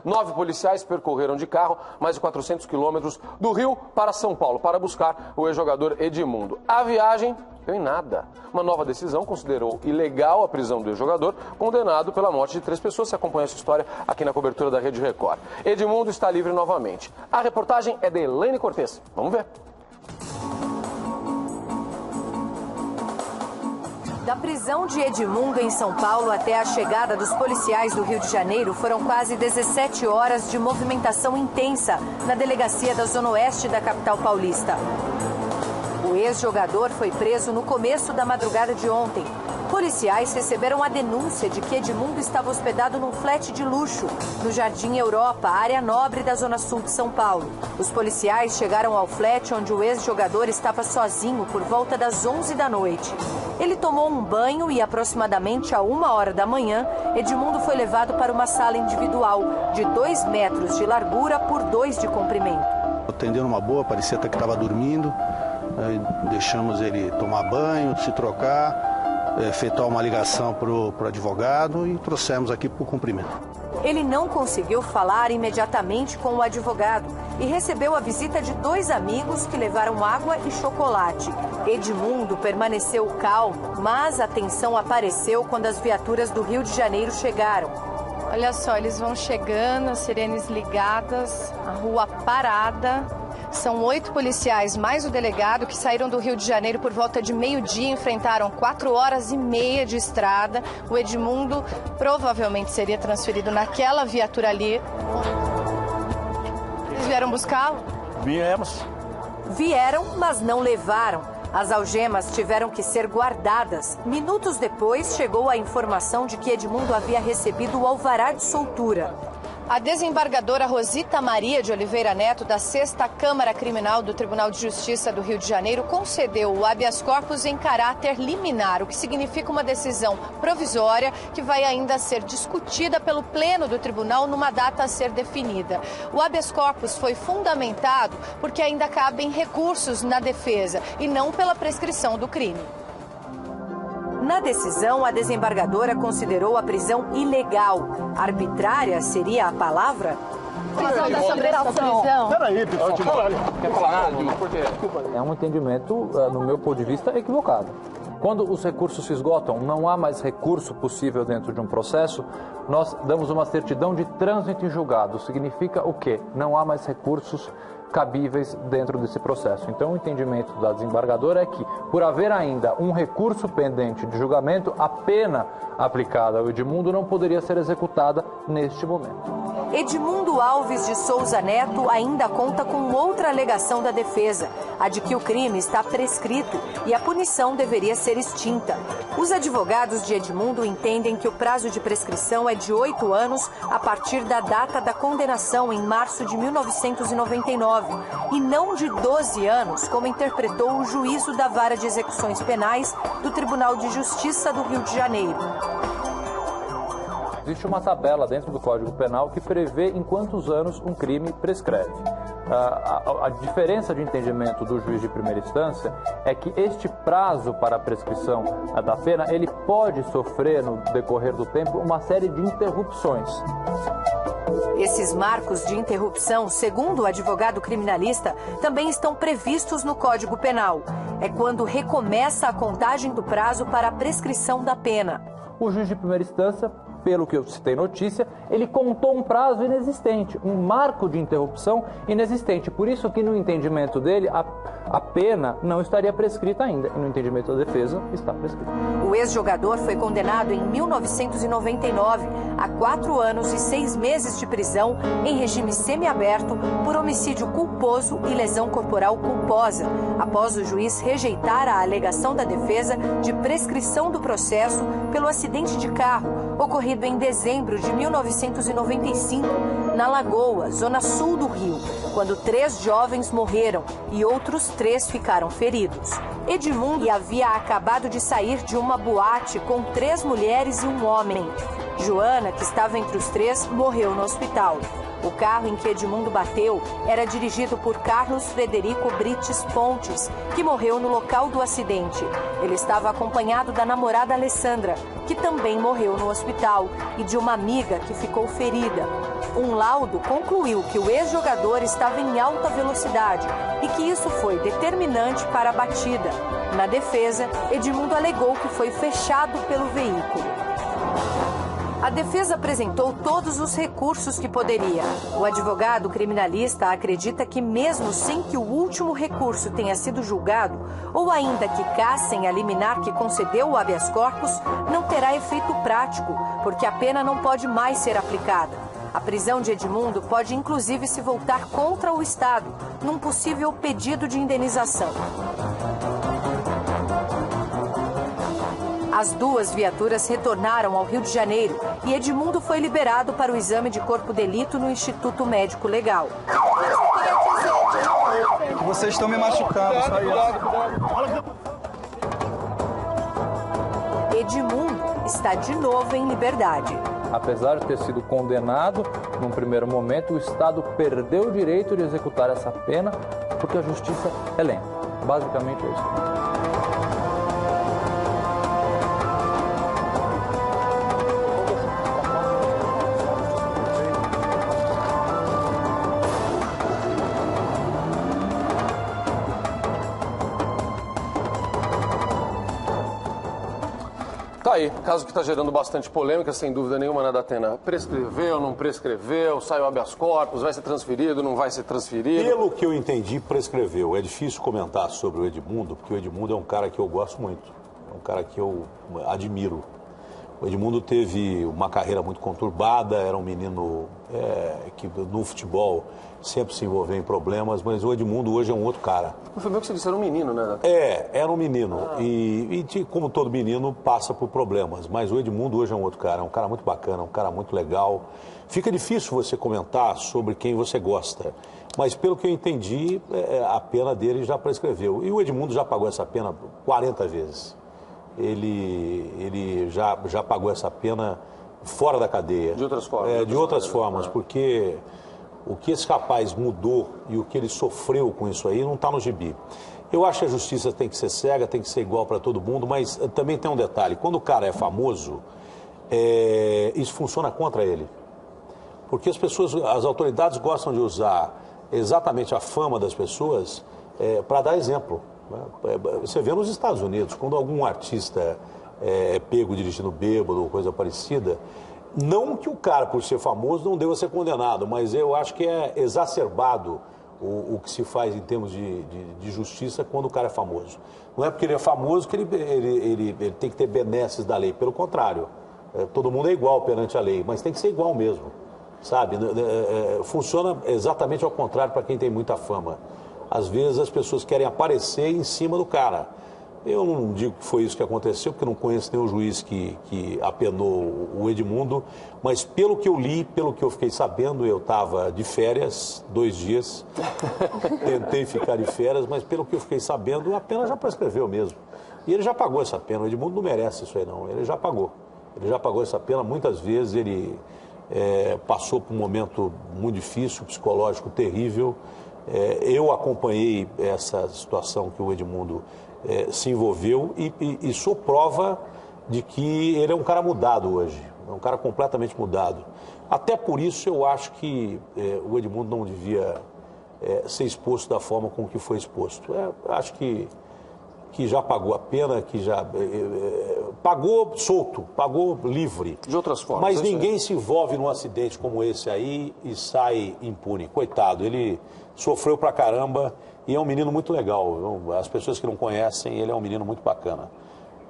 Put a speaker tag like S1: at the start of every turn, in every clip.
S1: 9 policiais percorreram de carro mais de 400 quilômetros do Rio para São Paulo para buscar o ex-jogador Edmundo. A viagem deu em nada. Uma nova decisão considerou ilegal a prisão do ex-jogador, condenado pela morte de 3 pessoas. Você acompanha essa história aqui na cobertura da Rede Record. Edmundo está livre novamente. A reportagem é de Elaine Cortes. Vamos ver.
S2: Da prisão de Edmundo em São Paulo até a chegada dos policiais do Rio de Janeiro foram quase 17 horas de movimentação intensa na delegacia da Zona Oeste da capital paulista. O ex-jogador foi preso no começo da madrugada de ontem. Policiais receberam a denúncia de que Edmundo estava hospedado num flat de luxo, no Jardim Europa, área nobre da Zona Sul de São Paulo. Os policiais chegaram ao flat onde o ex-jogador estava sozinho por volta das 11 da noite. Ele tomou um banho e, aproximadamente a 1h da manhã, Edmundo foi levado para uma sala individual, de 2 metros de largura por 2 de comprimento.
S3: Atendeu numa boa, parecia até que estava dormindo. Aí deixamos ele tomar banho, se trocar, efetuar uma ligação para o advogado e trouxemos aqui para o cumprimento.
S2: Ele não conseguiu falar imediatamente com o advogado e recebeu a visita de 2 amigos que levaram água e chocolate. Edmundo permaneceu calmo, mas a tensão apareceu quando as viaturas do Rio de Janeiro chegaram.
S4: Olha só, eles vão chegando, as sirenes ligadas, a rua parada. São 8 policiais, mais o delegado, que saíram do Rio de Janeiro por volta de meio-dia, enfrentaram 4 horas e meia de estrada. O Edmundo provavelmente seria transferido naquela viatura ali. Eles vieram buscá-lo?
S5: Viemos.
S2: Vieram, mas não levaram. As algemas tiveram que ser guardadas. Minutos depois, chegou a informação de que Edmundo havia recebido o alvará de soltura. A desembargadora Rosita Maria de Oliveira Neto, da 6ª Câmara Criminal do Tribunal de Justiça do Rio de Janeiro, concedeu o habeas corpus em caráter liminar, o que significa uma decisão provisória que vai ainda ser discutida pelo Pleno do Tribunal numa data a ser definida. O habeas corpus foi fundamentado porque ainda cabem recursos na defesa e não pela prescrição do crime. Na decisão, a desembargadora considerou a prisão ilegal. Arbitrária seria a palavra?
S4: Prisão da sobreação.
S5: Peraí, pessoal.
S1: Quer falar nada?
S6: É um entendimento, no meu ponto de vista, equivocado. Quando os recursos se esgotam, não há mais recurso possível dentro de um processo, nós damos uma certidão de trânsito em julgado. Significa o quê? Não há mais recursos cabíveis dentro desse processo. Então, o entendimento da desembargadora é que, por haver ainda um recurso pendente de julgamento, a pena aplicada ao Edmundo não poderia ser executada neste momento.
S2: Edmundo Alves de Souza Neto ainda conta com outra alegação da defesa, a de que o crime está prescrito e a punição deveria ser extinta. Os advogados de Edmundo entendem que o prazo de prescrição é de 8 anos a partir da data da condenação em março de 1999 e não de 12 anos, como interpretou o juízo da Vara de Execuções Penais do Tribunal de Justiça do Rio de Janeiro.
S6: Existe uma tabela dentro do Código Penal que prevê em quantos anos um crime prescreve. A diferença de entendimento do juiz de primeira instância é que este prazo para a prescrição da pena, ele pode sofrer no decorrer do tempo uma série de interrupções.
S2: Esses marcos de interrupção, segundo o advogado criminalista, também estão previstos no Código Penal. É quando recomeça a contagem do prazo para a prescrição da pena.
S6: O juiz de primeira instância, pelo que eu citei notícia, ele contou um prazo inexistente, um marco de interrupção inexistente. Por isso que no entendimento dele, a pena não estaria prescrita ainda. E no entendimento da defesa, está prescrita.
S2: O ex-jogador foi condenado em 1999 a 4 anos e 6 meses de prisão em regime semiaberto por homicídio culposo e lesão corporal culposa, após o juiz rejeitar a alegação da defesa de prescrição do processo pelo acidente de carro ocorrido em dezembro de 1995, na Lagoa, zona sul do Rio, quando 3 jovens morreram e outros 3 ficaram feridos. Edmundo havia acabado de sair de uma boate com 3 mulheres e um homem. Joana, que estava entre os 3, morreu no hospital. O carro em que Edmundo bateu era dirigido por Carlos Frederico Brites Pontes, que morreu no local do acidente. Ele estava acompanhado da namorada Alessandra, que também morreu no hospital, e de uma amiga que ficou ferida. um laudo concluiu que o ex-jogador estava em alta velocidade e que isso foi determinante para a batida. Na defesa, Edmundo alegou que foi fechado pelo veículo. A defesa apresentou todos os recursos que poderia. O advogado criminalista acredita que, mesmo sem que o último recurso tenha sido julgado, ou ainda que cassem a liminar que concedeu o habeas corpus, não terá efeito prático, porque a pena não pode mais ser aplicada. A prisão de Edmundo pode inclusive se voltar contra o Estado, num possível pedido de indenização. As duas viaturas retornaram ao Rio de Janeiro e Edmundo foi liberado para o exame de corpo de delito no Instituto Médico Legal.
S5: Vocês estão me machucando, só isso.
S2: Edmundo está de novo em liberdade.
S6: Apesar de ter sido condenado, num primeiro momento, o Estado perdeu o direito de executar essa pena porque a justiça é lenta. Basicamente é isso.
S1: Tá aí, caso que está gerando bastante polêmica, sem dúvida nenhuma, né, Datena? Prescreveu, não prescreveu, saiu habeas corpus, vai ser transferido, não vai ser transferido?
S7: Pelo que eu entendi, prescreveu. É difícil comentar sobre o Edmundo, porque o Edmundo é um cara que eu gosto muito, é um cara que eu admiro. O Edmundo teve uma carreira muito conturbada, era um menino que no futebol sempre se envolveu em problemas, mas o Edmundo hoje é um outro cara.
S1: Foi bem que você disse, era um menino, né?
S7: Era um menino. E como todo menino, passa por problemas. Mas o Edmundo hoje é um outro cara, é um cara muito bacana, um cara muito legal. Fica difícil você comentar sobre quem você gosta. Mas pelo que eu entendi, a pena dele já prescreveu. E o Edmundo já pagou essa pena 40 vezes. Ele já pagou essa pena fora da cadeia.
S1: De outras formas.
S7: De outras formas, porque o que esse rapaz mudou e o que ele sofreu com isso aí não está no gibi. Eu acho que a justiça tem que ser cega, tem que ser igual para todo mundo, mas também tem um detalhe. Quando o cara é famoso, isso funciona contra ele. Porque as autoridades gostam de usar exatamente a fama das pessoas para dar exemplo. Você vê nos Estados Unidos, quando algum artista é pego dirigindo bêbado ou coisa parecida, não que o cara, por ser famoso, não deva ser condenado, mas eu acho que é exacerbado o que se faz em termos de justiça quando o cara é famoso. Não é porque ele é famoso que ele tem que ter benesses da lei, pelo contrário, todo mundo é igual perante a lei, mas tem que ser igual mesmo, sabe? Funciona exatamente ao contrário para quem tem muita fama. Às vezes as pessoas querem aparecer em cima do cara. Eu não digo que foi isso que aconteceu, porque não conheço nenhum juiz que apenou o Edmundo, mas pelo que eu li, pelo que eu fiquei sabendo, eu estava de férias, 2 dias, tentei ficar de férias, mas pelo que eu fiquei sabendo, a pena já prescreveu mesmo. E ele já pagou essa pena, o Edmundo não merece isso aí não, ele já pagou. Ele já pagou essa pena, muitas vezes ele passou por um momento muito difícil, psicológico terrível. Eu acompanhei essa situação que o Edmundo se envolveu e sou prova de que ele é um cara mudado hoje, é um cara completamente mudado. Até por isso eu acho que o Edmundo não devia ser exposto da forma com que foi exposto. Acho que já pagou a pena, que já pagou solto, pagou livre.
S1: De outras formas.
S7: Mas ninguém se envolve num acidente como esse aí e sai impune. Coitado, ele sofreu pra caramba e é um menino muito legal. As pessoas que não conhecem, ele é um menino muito bacana.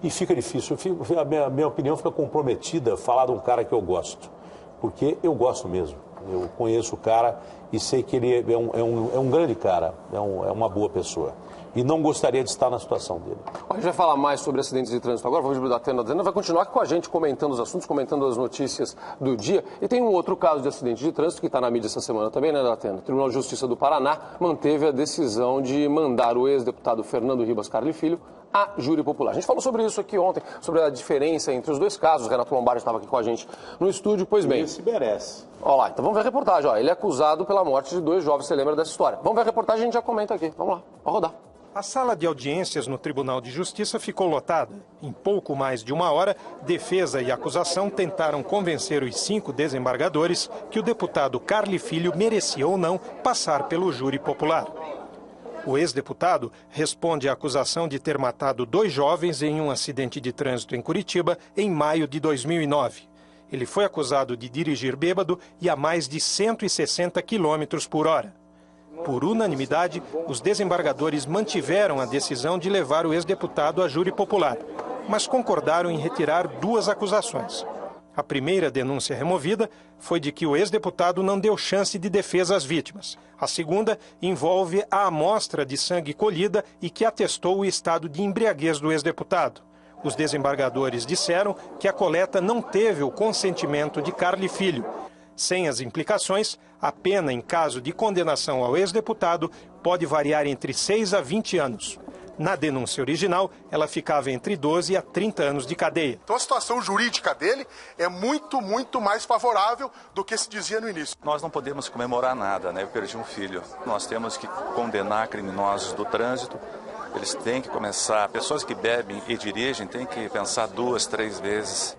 S7: E fica difícil, a minha opinião fica comprometida falar de um cara que eu gosto. Porque eu gosto mesmo. Eu conheço o cara e sei que ele é um grande cara, é uma boa pessoa. E não gostaria de estar na situação dele.
S1: A gente vai falar mais sobre acidentes de trânsito agora, vamos dar a Datena vai continuar aqui com a gente comentando os assuntos, comentando as notícias do dia. E tem um outro caso de acidente de trânsito que está na mídia essa semana também, né, Datena? O Tribunal de Justiça do Paraná manteve a decisão de mandar o ex-deputado Fernando Ribas Carli Filho a júri popular. A gente falou sobre isso aqui ontem, sobre a diferença entre os dois casos. O Renato Lombardi estava aqui com a gente no estúdio, pois bem.
S7: Esse merece.
S1: Olha lá, então vamos ver a reportagem. Ó. Ele é acusado pela morte de 2 jovens, você lembra dessa história? Vamos ver a reportagem e a gente já comenta aqui. Vamos lá, pode rodar.
S8: A sala de audiências no Tribunal de Justiça ficou lotada. Em pouco mais de uma hora, defesa e acusação tentaram convencer os 5 desembargadores que o deputado Carli Filho merecia ou não passar pelo júri popular. O ex-deputado responde à acusação de ter matado 2 jovens em um acidente de trânsito em Curitiba em maio de 2009. Ele foi acusado de dirigir bêbado e a mais de 160 km por hora. Por unanimidade, os desembargadores mantiveram a decisão de levar o ex-deputado a júri popular, mas concordaram em retirar 2 acusações. A primeira denúncia removida foi de que o ex-deputado não deu chance de defesa às vítimas. A segunda envolve a amostra de sangue colhida e que atestou o estado de embriaguez do ex-deputado. Os desembargadores disseram que a coleta não teve o consentimento de Carli Filho. Sem as implicações, a pena em caso de condenação ao ex-deputado pode variar entre 6 a 20 anos. Na denúncia original, ela ficava entre 12 a 30 anos de cadeia.
S9: Então a situação jurídica dele é muito mais favorável do que se dizia no início.
S10: Nós não podemos comemorar nada, né? Eu perdi um filho. Nós temos que condenar criminosos do trânsito. Eles têm que começar, pessoas que bebem e dirigem têm que pensar 2, 3 vezes.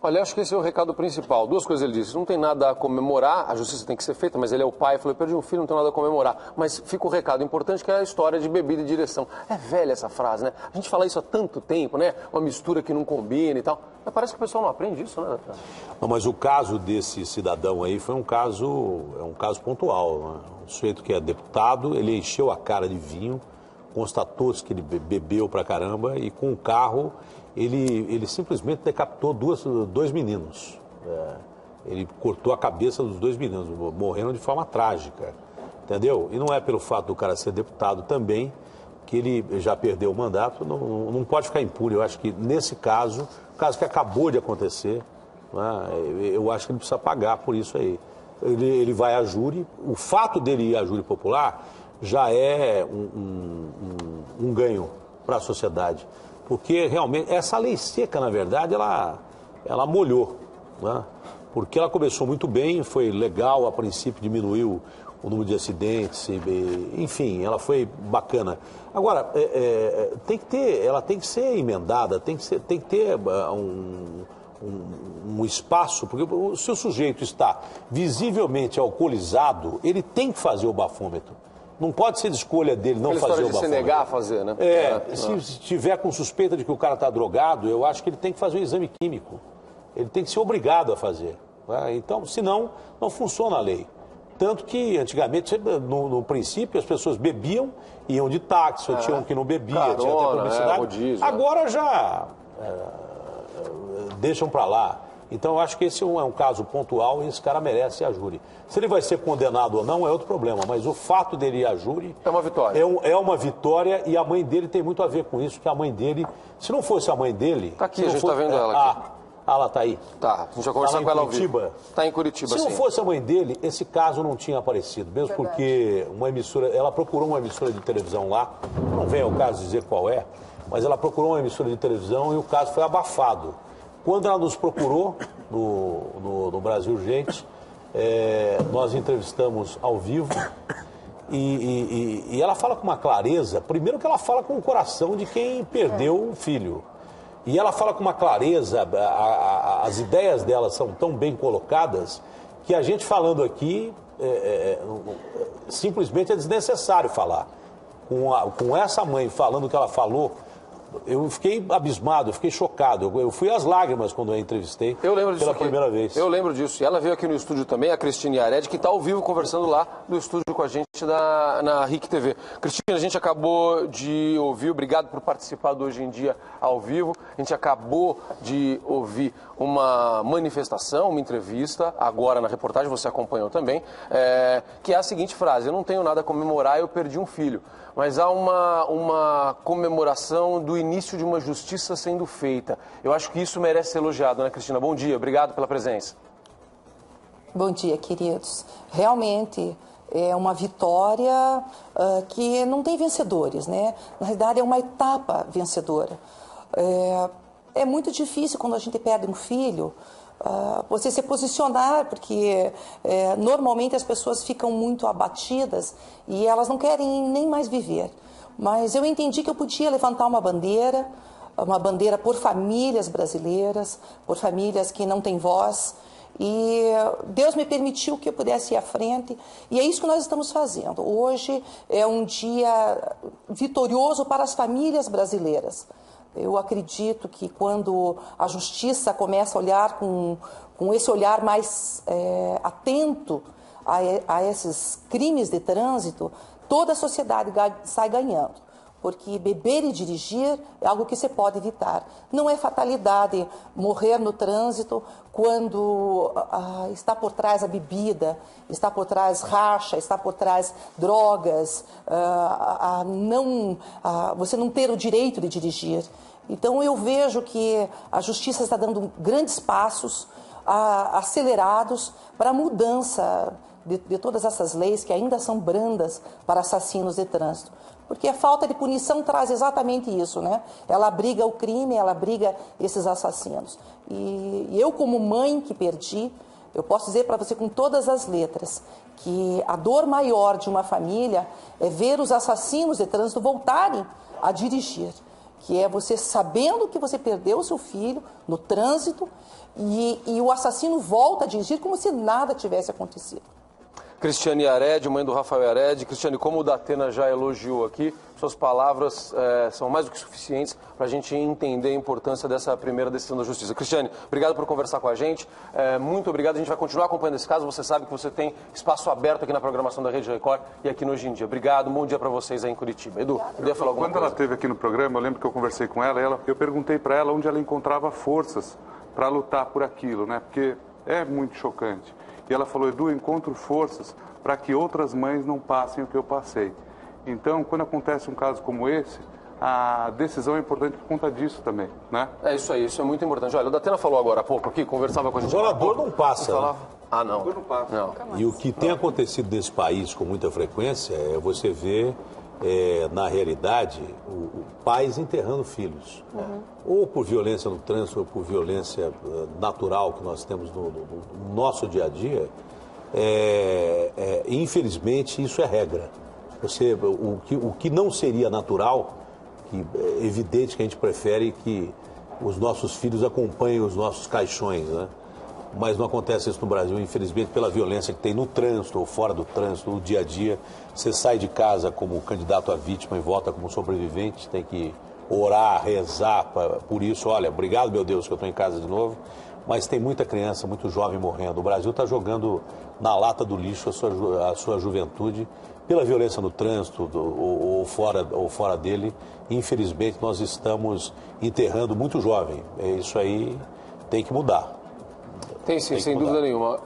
S1: Olha, acho que esse é o recado principal. 2 coisas ele disse. Não tem nada a comemorar, a justiça tem que ser feita, mas ele é o pai. Falou, eu perdi um filho, não tem nada a comemorar. Mas fica o recado importante que é a história de bebida e direção. É velha essa frase, né? A gente fala isso há tanto tempo, né? Uma mistura que não combina e tal. Mas parece que o pessoal não aprende isso, né?
S7: Não, mas o caso desse cidadão aí foi um caso pontual, né? Um sujeito que é deputado, ele encheu a cara de vinho, constatou-se que ele bebeu pra caramba e com o carro... Ele simplesmente decapitou 2 meninos. Ele cortou a cabeça dos 2 meninos, morreram de forma trágica, entendeu? E não é pelo fato do cara ser deputado também que ele já perdeu o mandato, não pode ficar impune. Eu acho que nesse caso, o caso que acabou de acontecer, né, eu acho que ele precisa pagar por isso aí. Ele vai a júri, o fato dele ir a júri popular já é um ganho para a sociedade. Porque realmente, essa lei seca, na verdade, ela molhou, né? Porque ela começou muito bem, foi legal, a princípio diminuiu o número de acidentes, enfim, ela foi bacana. Agora, ela tem que ser emendada, tem que ter um espaço, porque se o sujeito está visivelmente alcoolizado, ele tem que fazer o bafômetro. Não pode ser de escolha dele não fazer o bafômetro.
S1: Se negar a fazer, né?
S7: Se tiver com suspeita de que o cara está drogado, eu acho que ele tem que fazer um exame químico. Ele tem que ser obrigado a fazer. Né? Então, senão, não funciona a lei. Tanto que, antigamente, no princípio, as pessoas bebiam, iam de táxi, tinha um que não bebia,
S1: carona,
S7: tinha até publicidade.
S1: Rodízio,
S7: agora já deixam para lá. Então, eu acho que esse é um caso pontual e esse cara merece a júri. Se ele vai ser condenado ou não é outro problema, mas o fato dele ir a júri...
S1: É uma vitória.
S7: É uma vitória e a mãe dele tem muito a ver com isso, porque a mãe dele... Se não fosse a mãe dele...
S1: Tá aqui, a gente está vendo ela aqui.
S7: Ela está aí.
S1: Tá, a gente vai conversar com ela ao vivo. Está em Curitiba,
S7: sim. Se não fosse a mãe dele, esse caso não tinha aparecido. Mesmo porque uma emissora... Ela procurou uma emissora de televisão lá, não vem ao caso dizer qual é, mas ela procurou uma emissora de televisão e o caso foi abafado. Quando ela nos procurou no Brasil Urgente, nós entrevistamos ao vivo e ela fala com uma clareza, primeiro que ela fala com o coração de quem perdeu um filho. E ela fala com uma clareza, as ideias dela são tão bem colocadas que a gente falando aqui, simplesmente é desnecessário falar. Com essa mãe falando o que ela falou, eu fiquei abismado, eu fiquei chocado. Eu fui às lágrimas quando eu a entrevistei pela primeira vez.
S1: Eu lembro disso. E ela veio aqui no estúdio também, a Cristina Yared, que está ao vivo conversando lá no estúdio com a gente na RIC TV. Cristina, a gente acabou de ouvir, obrigado por participar do Hoje em Dia ao vivo. A gente acabou de ouvir uma manifestação, uma entrevista, agora na reportagem, você acompanhou também, que é a seguinte frase: eu não tenho nada a comemorar, eu perdi um filho. Mas há uma comemoração do início de uma justiça sendo feita. Eu acho que isso merece ser elogiado, né, Cristina? Bom dia, obrigado pela presença.
S11: Bom dia, queridos. Realmente é uma vitória que não tem vencedores, né? Na realidade, é uma etapa vencedora. É muito difícil quando a gente perde um filho, você se posicionar, porque normalmente as pessoas ficam muito abatidas e elas não querem nem mais viver. mas eu entendi que eu podia levantar uma bandeira por famílias brasileiras, por famílias que não têm voz, e Deus me permitiu que eu pudesse ir à frente, e é isso que nós estamos fazendo. Hoje é um dia vitorioso para as famílias brasileiras. Eu acredito que quando a justiça começa a olhar com esse olhar mais atento a esses crimes de trânsito, toda a sociedade sai ganhando. Porque beber e dirigir é algo que você pode evitar. Não é fatalidade morrer no trânsito quando está por trás a bebida, está por trás racha, está por trás drogas, você não ter o direito de dirigir. Então eu vejo que a justiça está dando grandes passos acelerados para a mudança de todas essas leis que ainda são brandas para assassinos de trânsito. Porque a falta de punição traz exatamente isso, né? Ela abriga o crime, ela abriga esses assassinos. E eu, como mãe que perdi, eu posso dizer para você com todas as letras que a dor maior de uma família é ver os assassinos de trânsito voltarem a dirigir. Que é você sabendo que você perdeu o seu filho no trânsito e o assassino volta a dirigir como se nada tivesse acontecido.
S1: Cristiane Yared, mãe do Rafael Yared. Cristiane, como o Datena já elogiou aqui, suas palavras são mais do que suficientes para a gente entender a importância dessa primeira decisão da Justiça. Cristiane, obrigado por conversar com a gente. Muito obrigado. A gente vai continuar acompanhando esse caso. Você sabe que você tem espaço aberto aqui na programação da Rede Record e aqui no Hoje em Dia. Obrigado. Bom dia para vocês aí em Curitiba. Edu, queria falar alguma coisa?
S12: Quando ela esteve aqui no programa, eu lembro que eu conversei com ela, eu perguntei para ela onde ela encontrava forças para lutar por aquilo, né? Porque é muito chocante. E ela falou, Edu, eu encontro forças para que outras mães não passem o que eu passei. Então, quando acontece um caso como esse, a decisão é importante por conta disso também, né? É isso aí, isso é muito importante. Olha, o Datena falou agora há pouco aqui, conversava com a gente.
S7: Agora a dor não passa.
S12: Não.
S7: Ah, não. A dor não passa. Não. E o que tem acontecido nesse país com muita frequência é você ver, na realidade, pais enterrando filhos. Ou por violência no trânsito, ou por violência natural que nós temos no nosso dia a dia. Infelizmente, isso é regra. O que não seria natural, é evidente que a gente prefere que os nossos filhos acompanhem os nossos caixões, né? Mas não acontece isso no Brasil, infelizmente, pela violência que tem no trânsito ou fora do trânsito, no dia a dia. Você sai de casa como candidato a vítima e volta como sobrevivente, tem que orar, rezar por isso. Olha, obrigado, meu Deus, que eu estou em casa de novo. Mas tem muita criança, muito jovem morrendo. O Brasil está jogando na lata do lixo a sua juventude pela violência no trânsito ou fora dele. Infelizmente, nós estamos enterrando muito jovem. Isso aí tem que mudar.
S1: Tem sim, sem dúvida nenhuma.